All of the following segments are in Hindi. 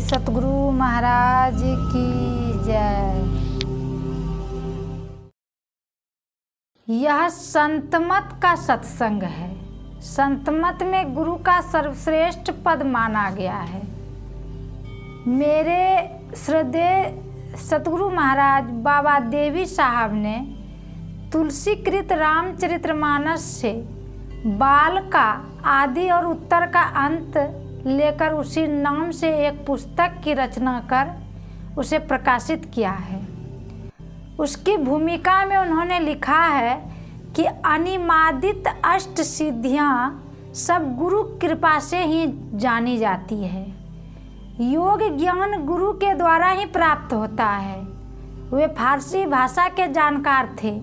सतगुरु महाराज की जय। यह संतमत का सत्संग है। संतमत में गुरु का सर्वश्रेष्ठ पद माना गया है। मेरे श्रद्धेय सतगुरु महाराज बाबा देवी साहब ने तुलसीकृत रामचरितमानस से बाल का आदि और उत्तर का अंत लेकर उसी नाम से एक पुस्तक की रचना कर उसे प्रकाशित किया है। उसकी भूमिका में उन्होंने लिखा है कि अनिमादित अष्ट सिद्धियां सब गुरु कृपा से ही जानी जाती है। योग ज्ञान गुरु के द्वारा ही प्राप्त होता है। वे फारसी भाषा के जानकार थे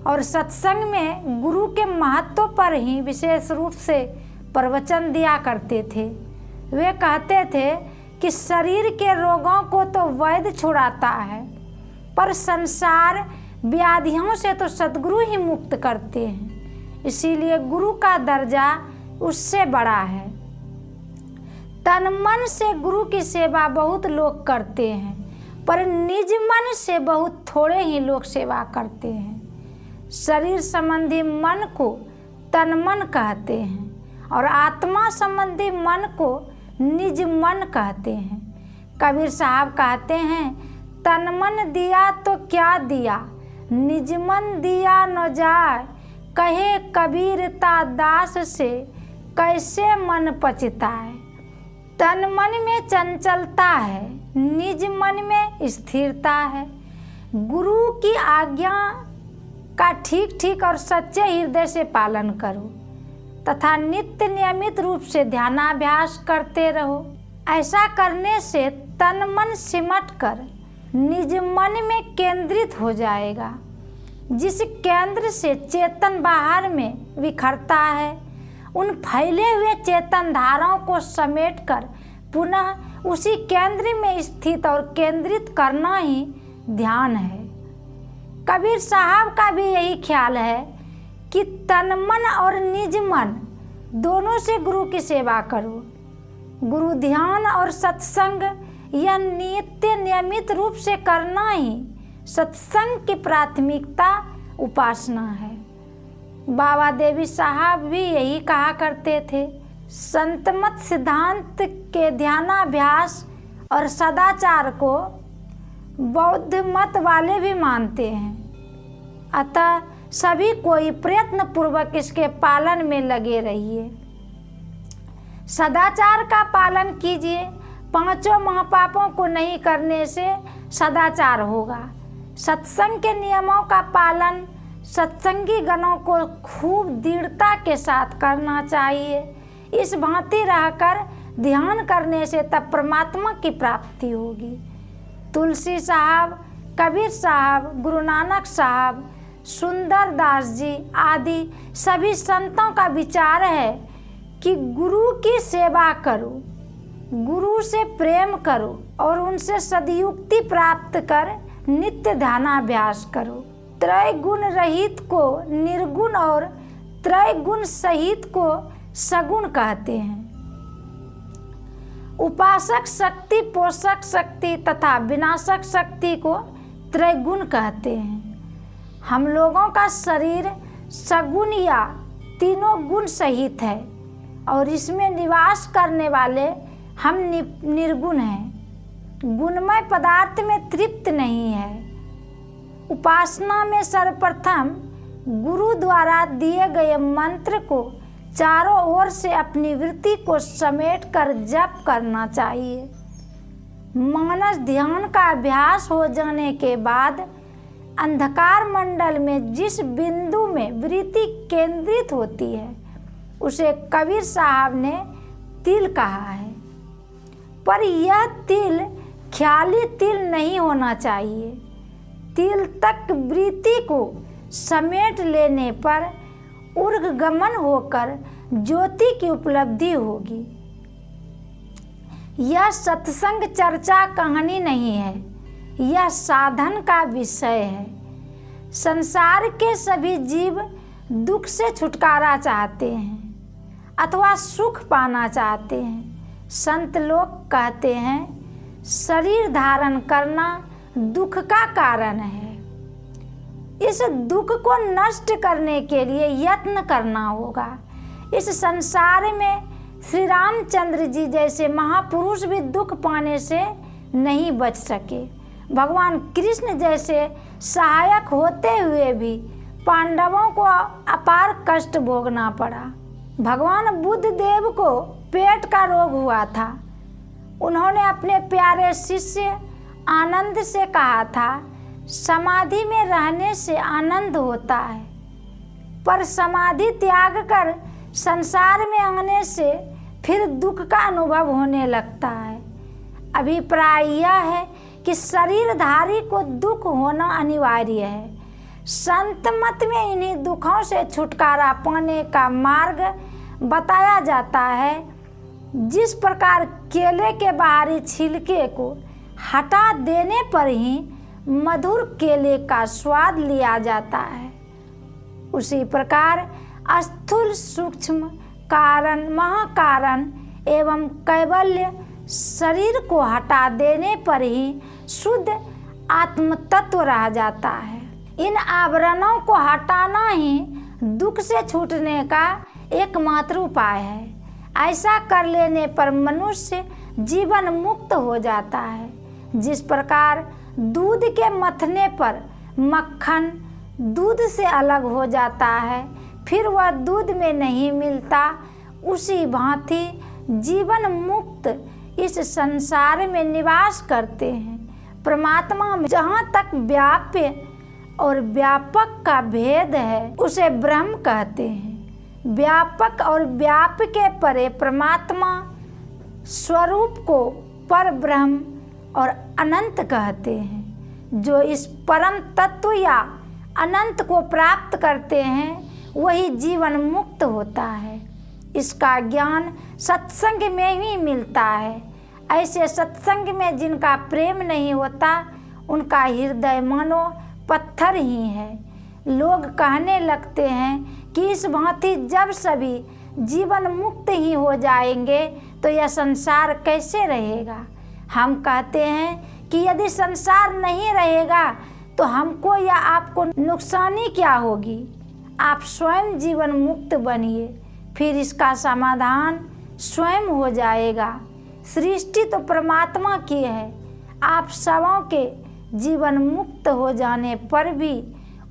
और सत्संग में गुरु के महत्व पर ही विशेष रूप से प्रवचन दिया करते थे। वे कहते थे कि शरीर के रोगों को तो वैद्य छुड़ाता है, पर संसार व्याधियों से तो सद्गुरु ही मुक्त करते हैं। इसीलिए गुरु का दर्जा उससे बड़ा है। तन मन से गुरु की सेवा बहुत लोग करते हैं, पर निज मन से बहुत थोड़े ही लोग सेवा करते हैं। शरीर संबंधी मन को तन मन कहते हैं और आत्मा संबंधी मन को निज मन कहते हैं। कबीर साहब कहते हैं, तन मन दिया तो क्या दिया, निज मन दिया न जाए। कहे कबीरता दास से कैसे मन पछताए। तन मन में चंचलता है, निज मन में स्थिरता है। गुरु की आज्ञा का ठीक ठीक और सच्चे हृदय से पालन करो तथा नित्य नियमित रूप से ध्यानाभ्यास करते रहो। ऐसा करने से तन मन सिमट कर निज मन में केंद्रित हो जाएगा। जिस केंद्र से चेतन बाहर में बिखरता है, उन फैले हुए चेतन धाराओं को समेटकर पुनः उसी केंद्र में स्थित और केंद्रित करना ही ध्यान है। कबीर साहब का भी यही ख्याल है कि तन मन और निज मन दोनों से गुरु की सेवा करो। गुरु ध्यान और सत्संग यह नित्य नियमित रूप से करना ही सत्संग की प्राथमिकता उपासना है। बाबा देवी साहब भी यही कहा करते थे। संतमत सिद्धांत के ध्यानाभ्यास और सदाचार को बौद्ध मत वाले भी मानते हैं। अतः सभी कोई प्रयत्न पूर्वक इसके पालन में लगे रहिए। सदाचार का पालन कीजिए। पांचों महापापों को नहीं करने से सदाचार होगा। सत्संग के नियमों का पालन सत्संगी गणों को खूब दृढ़ता के साथ करना चाहिए। इस भांति रहकर ध्यान करने से तब परमात्मा की प्राप्ति होगी। तुलसी साहब, कबीर साहब, गुरु नानक साहब, सुंदर दास जी आदि सभी संतों का विचार है कि गुरु की सेवा करो, गुरु से प्रेम करो और उनसे सदयुक्ति प्राप्त कर नित्य ध्यानाभ्यास करो। त्रय गुण रहित को निर्गुण और त्रय गुण सहित को सगुण कहते हैं। उपासक शक्ति, पोषक शक्ति तथा विनाशक शक्ति को त्रैगुण कहते हैं। हम लोगों का शरीर सगुण या तीनों गुण सहित है और इसमें निवास करने वाले हम निर्गुण हैं। गुणमय पदार्थ में तृप्त नहीं है। उपासना में सर्वप्रथम गुरु द्वारा दिए गए मंत्र को चारों ओर से अपनी वृत्ति को समेट कर जप करना चाहिए। मानस ध्यान का अभ्यास हो जाने के बाद अंधकार मंडल में जिस बिंदु में वृत्ति केंद्रित होती है उसे कबीर साहब ने तिल कहा है। पर यह तिल ख्याली तिल नहीं होना चाहिए। तिल तक वृत्ति को समेट लेने पर ऊर्ध्वगमन होकर ज्योति की उपलब्धि होगी। यह सत्संग चर्चा कहानी नहीं है, यह साधन का विषय है। संसार के सभी जीव दुख से छुटकारा चाहते हैं अथवा सुख पाना चाहते हैं। संत लोग कहते हैं शरीर धारण करना दुख का कारण है। इस दुख को नष्ट करने के लिए यत्न करना होगा। इस संसार में श्री रामचंद्र जी जैसे महापुरुष भी दुख पाने से नहीं बच सके। भगवान कृष्ण जैसे सहायक होते हुए भी पांडवों को अपार कष्ट भोगना पड़ा। भगवान बुद्ध देव को पेट का रोग हुआ था। उन्होंने अपने प्यारे शिष्य आनंद से कहा था, समाधि में रहने से आनंद होता है, पर समाधि त्याग कर संसार में आने से फिर दुख का अनुभव होने लगता है। अभिप्राय यह है कि शरीरधारी को दुख होना अनिवार्य है। संत मत में इन्हीं दुखों से छुटकारा पाने का मार्ग बताया जाता है। जिस प्रकार केले के बाहरी छिलके को हटा देने पर ही मधुर केले का स्वाद लिया जाता है, उसी प्रकार स्थूल सूक्ष्म कारण महाकारण एवं कैवल्य शरीर को हटा देने पर ही शुद्ध आत्म तत्व रह जाता है। इन आवरणों को हटाना ही दुख से छूटने का एकमात्र उपाय है। ऐसा कर लेने पर मनुष्य जीवन मुक्त हो जाता है। जिस प्रकार दूध के मथने पर मक्खन दूध से अलग हो जाता है, फिर वह दूध में नहीं मिलता, उसी भांति जीवन मुक्त इस संसार में निवास करते हैं। परमात्मा में जहाँ तक व्याप्य और व्यापक का भेद है, उसे ब्रह्म कहते हैं। व्यापक और व्याप्य के परे परमात्मा स्वरूप को पर ब्रह्म और अनंत कहते हैं। जो इस परम तत्व या अनंत को प्राप्त करते हैं, वही जीवन मुक्त होता है। इसका ज्ञान सत्संग में ही मिलता है। ऐसे सत्संग में जिनका प्रेम नहीं होता, उनका हृदय मानो पत्थर ही है। लोग कहने लगते हैं कि इस भांति जब सभी जीवन मुक्त ही हो जाएंगे तो यह संसार कैसे रहेगा। हम कहते हैं कि यदि संसार नहीं रहेगा तो हमको या आपको नुकसानी क्या होगी। आप स्वयं जीवन मुक्त बनिए, फिर इसका समाधान स्वयं हो जाएगा। सृष्टि तो परमात्मा की है। आप सबों के जीवन मुक्त हो जाने पर भी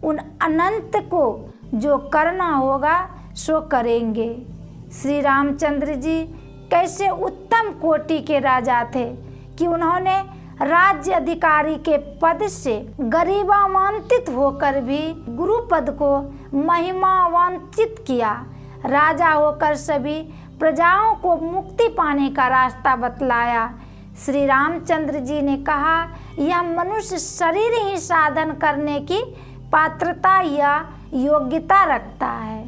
उन अनंत को जो करना होगा सो करेंगे। श्री रामचंद्र जी कैसे उत्तम कोटि के राजा थे कि उन्होंने राज्य अधिकारी के पद से गरीबावांतित होकर भी गुरु पद को महिमावांतित किया। राजा होकर सभी प्रजाओं को मुक्ति पाने का रास्ता बतलाया। श्री रामचंद्र जी ने कहा, यह मनुष्य शरीर ही साधन करने की पात्रता या योग्यता रखता है।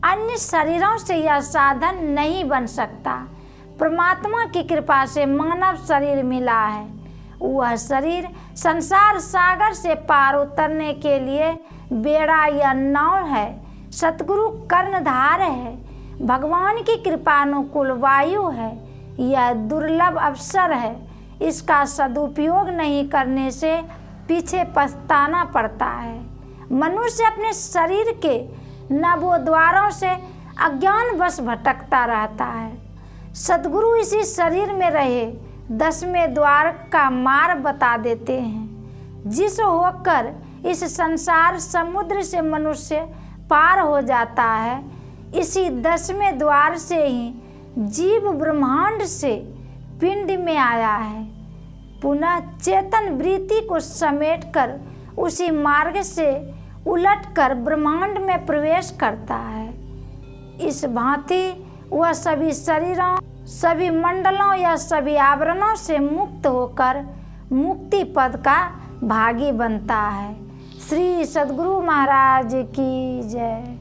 अन्य शरीरों से यह साधन नहीं बन सकता। परमात्मा की कृपा से मानव शरीर मिला है। वह शरीर संसार सागर से पार उतरने के लिए बेड़ा या नाव है। सतगुरु कर्णधार है। भगवान की कृपानुकूल वायु है। यह दुर्लभ अवसर है। इसका सदुपयोग नहीं करने से पीछे पछताना पड़ता है। मनुष्य अपने शरीर के नवोद्वारों से अज्ञानवश भटकता रहता है। सद्गुरु इसी शरीर में रहे 10वें द्वार का मार्ग बता देते हैं, जिस होकर इस संसार समुद्र से मनुष्य पार हो जाता है। इसी 10वें द्वार से ही जीव ब्रह्मांड से पिंड में आया है। पुनः चेतन वृत्ति को समेटकर उसी मार्ग से उलटकर ब्रह्मांड में प्रवेश करता है। इस भांति वह सभी शरीरों, सभी मंडलों या सभी आवरणों से मुक्त होकर मुक्ति पद का भागी बनता है। श्री सद्गुरु महाराज की जय।